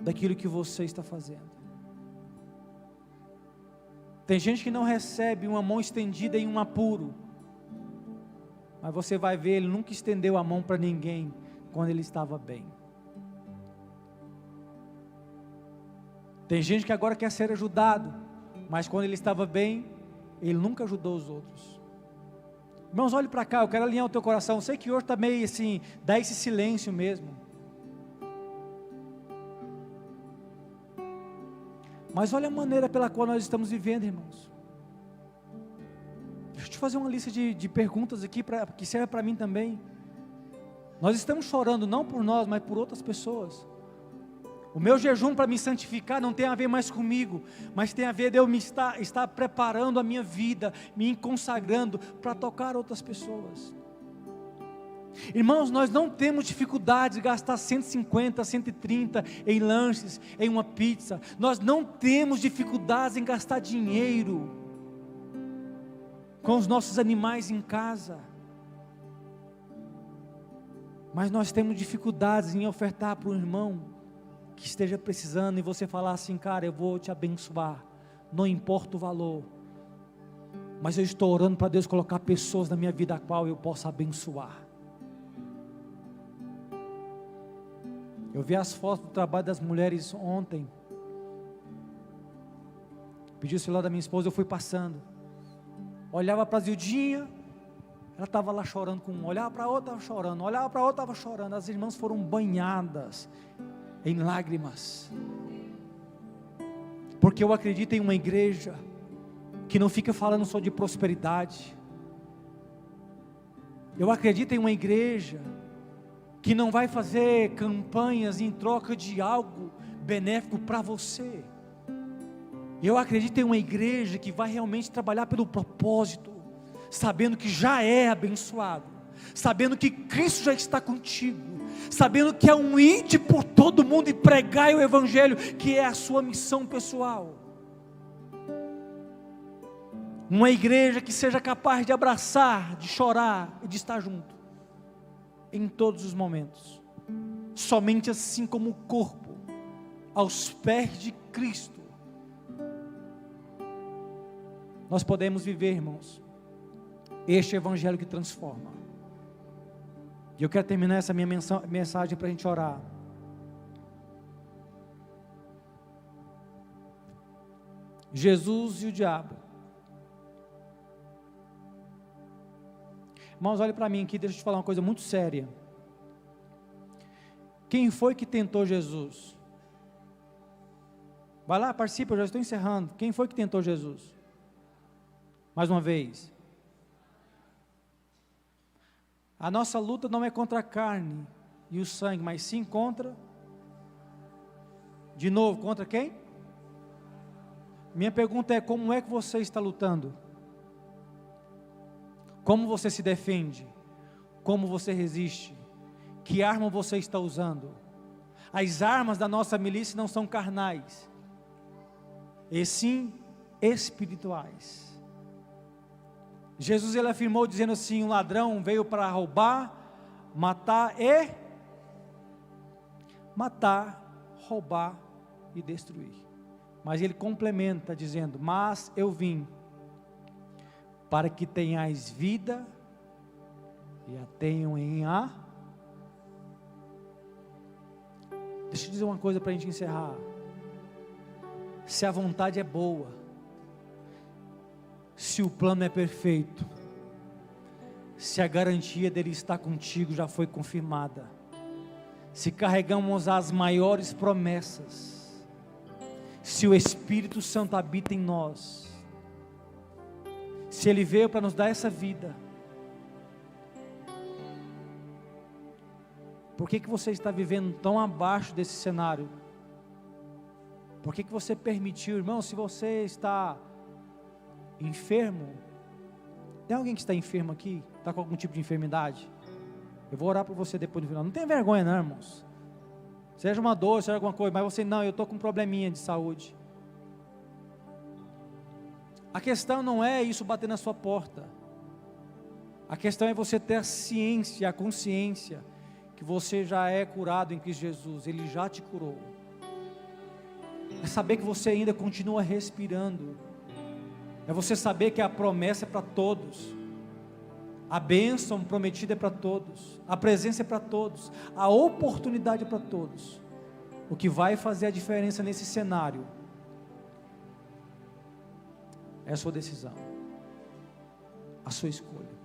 daquilo que você está fazendo. Tem gente que não recebe uma mão estendida em um apuro, mas você vai ver, ele nunca estendeu a mão para ninguém quando ele estava bem. Tem gente que agora quer ser ajudado, mas quando ele estava bem, ele nunca ajudou os outros. Irmãos, olhe para cá, eu quero alinhar o teu coração. Eu sei que hoje está meio assim, dá esse silêncio mesmo. Mas olha a maneira pela qual nós estamos vivendo, irmãos. Deixa eu te fazer uma lista de perguntas aqui, que serve para mim também. Nós estamos chorando não por nós, mas por outras pessoas. O meu jejum para me santificar não tem a ver mais comigo, mas tem a ver de eu estar preparando a minha vida, me consagrando para tocar outras pessoas. Irmãos, nós não temos dificuldade de gastar 150, 130 em lanches, em uma pizza. Nós não temos dificuldades em gastar dinheiro. com os nossos animais em casa. Mas nós temos dificuldades em ofertar para um irmão que esteja precisando, e você falar assim: cara, eu vou te abençoar, não importa o valor, mas eu estou orando para Deus colocar pessoas na minha vida a qual eu possa abençoar. Eu vi as fotos do trabalho das mulheres ontem, pedi o celular da minha esposa, eu fui passando, olhava para a Zildinha, ela estava lá chorando com um, olhava para a outra, estava chorando, olhava para a outra, estava chorando. As irmãs foram banhadas em lágrimas, porque eu acredito em uma igreja que não fica falando só de prosperidade. Eu acredito em uma igreja que não vai fazer campanhas em troca de algo benéfico para você. Eu acredito em uma igreja que vai realmente trabalhar pelo propósito, sabendo que já é abençoado, sabendo que Cristo já está contigo, sabendo que é um ide por todo mundo e pregai o Evangelho, que é a sua missão pessoal. Uma igreja que seja capaz de abraçar, de chorar e de estar junto, em todos os momentos. Somente assim como o corpo, aos pés de Cristo, nós podemos viver, irmãos, este Evangelho que transforma. E eu quero terminar essa minha mensagem para a gente orar. Jesus e o diabo. Irmãos, olhe para mim aqui, deixa eu te falar uma coisa muito séria. Quem foi que tentou Jesus? Vai lá, participa, eu já estou encerrando. Quem foi que tentou Jesus? Mais uma vez. A nossa luta não é contra a carne e o sangue, mas sim contra, de novo, contra quem? Minha pergunta é: como é que você está lutando? Como você se defende? Como você resiste? Que arma você está usando? As armas da nossa milícia não são carnais, e sim espirituais. Jesus, ele afirmou dizendo assim: um ladrão veio para roubar, matar, roubar e destruir. Mas ele complementa dizendo: mas eu vim para que tenhais vida e a tenham em a... Deixa eu dizer uma coisa para a gente encerrar. Se a vontade é boa, se o plano é perfeito, se a garantia dele estar contigo já foi confirmada, se carregamos as maiores promessas, se o Espírito Santo habita em nós, se ele veio para nos dar essa vida, por que você está vivendo tão abaixo desse cenário? Por que você permitiu, irmão? Se você está enfermo, tem alguém que está enfermo aqui? Está com algum tipo de enfermidade? Eu vou orar por você depois do final. Não tenha vergonha não, irmãos. Seja uma dor, seja alguma coisa, mas você: não, eu estou com um probleminha de saúde. A questão não é isso bater na sua porta. A questão é você ter a ciência, a consciência que você já é curado em Cristo Jesus. Ele já te curou. É saber que você ainda continua respirando. É você saber que a promessa é para todos. A bênção prometida é para todos. A presença é para todos. A oportunidade é para todos. O que vai fazer a diferença nesse cenário é a sua decisão, a sua escolha.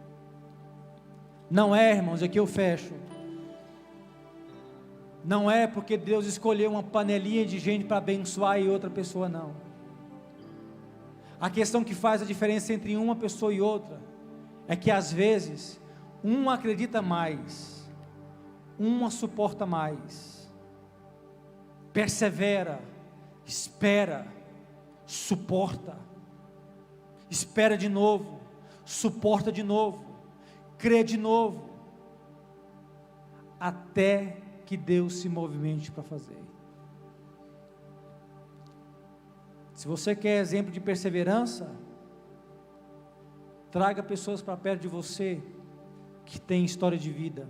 Não é, irmãos, aqui eu fecho, não é porque Deus escolheu uma panelinha de gente para abençoar e outra pessoa não. A questão que faz a diferença entre uma pessoa e outra é que às vezes uma acredita mais, uma suporta mais, persevera, espera, suporta, espera de novo, suporta de novo, crê de novo, até que Deus se movimente para fazer. Se você quer exemplo de perseverança, Traga pessoas para perto de você que têm história de vida.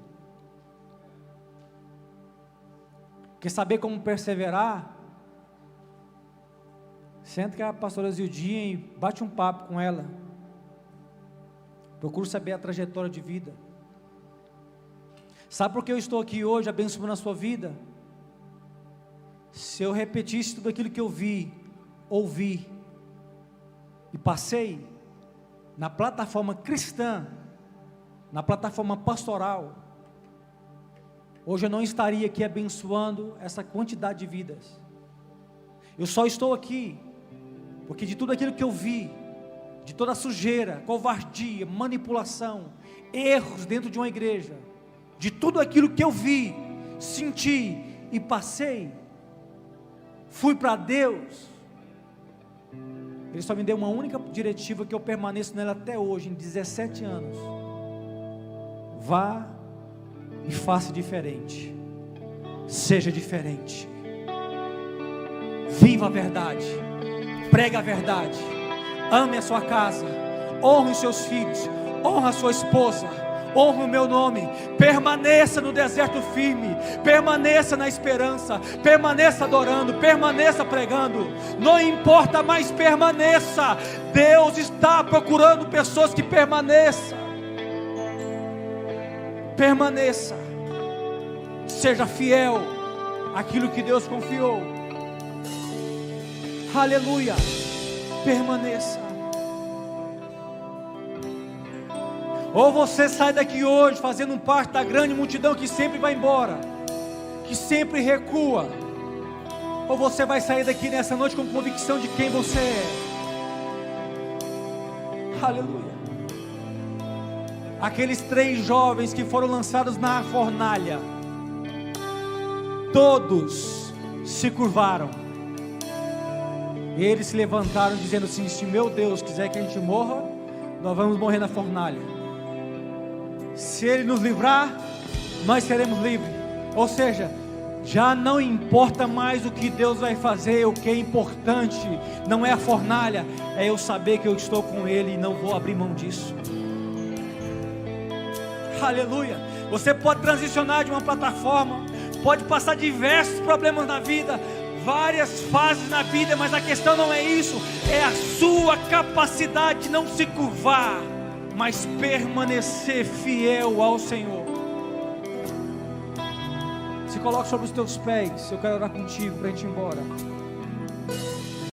Quer saber como perseverar? Senta com a pastora Zildinha e bate um papo com ela. Procure saber a trajetória de vida. Sabe por que eu estou aqui hoje abençoando a sua vida? Se eu repetisse tudo aquilo que eu vi, ouvi e passei na plataforma cristã, na plataforma pastoral, hoje eu não estaria aqui abençoando essa quantidade de vidas. Eu só estou aqui porque de tudo aquilo que eu vi, de toda a sujeira, covardia, manipulação, erros dentro de uma igreja, de tudo aquilo que eu vi, senti e passei, fui para Deus. Ele só me deu uma única diretiva que eu permaneço nela até hoje, em 17 anos. Vá e faça diferente. Seja diferente. Viva a verdade. Pregue a verdade. Ame a sua casa. Honre os seus filhos. Honre a sua esposa. Honre o meu nome. Permaneça no deserto firme. Permaneça na esperança. Permaneça adorando. Permaneça pregando. Não importa mais, permaneça. Deus está procurando pessoas que permaneçam. Permaneça. Seja fiel àquilo que Deus confiou. Aleluia. Permaneça. Ou você sai daqui hoje fazendo parte da grande multidão que sempre vai embora, que sempre recua, ou você vai sair daqui nessa noite com convicção de quem você é. Aleluia. Aqueles 3 jovens que foram lançados na fornalha, todos se curvaram, e eles se levantaram dizendo assim: se meu Deus quiser que a gente morra, nós vamos morrer na fornalha. Se Ele nos livrar, nós seremos livres. Ou seja, já não importa mais o que Deus vai fazer. O que é importante não é a fornalha, é eu saber que eu estou com Ele e não vou abrir mão disso. Aleluia. Você pode transicionar de uma plataforma, pode passar diversos problemas na vida, várias fases na vida, mas a questão não é isso, é a sua capacidade de não se curvar, mas permanecer fiel ao Senhor. Se coloque sobre os teus pés. Eu quero orar contigo para a gente ir embora.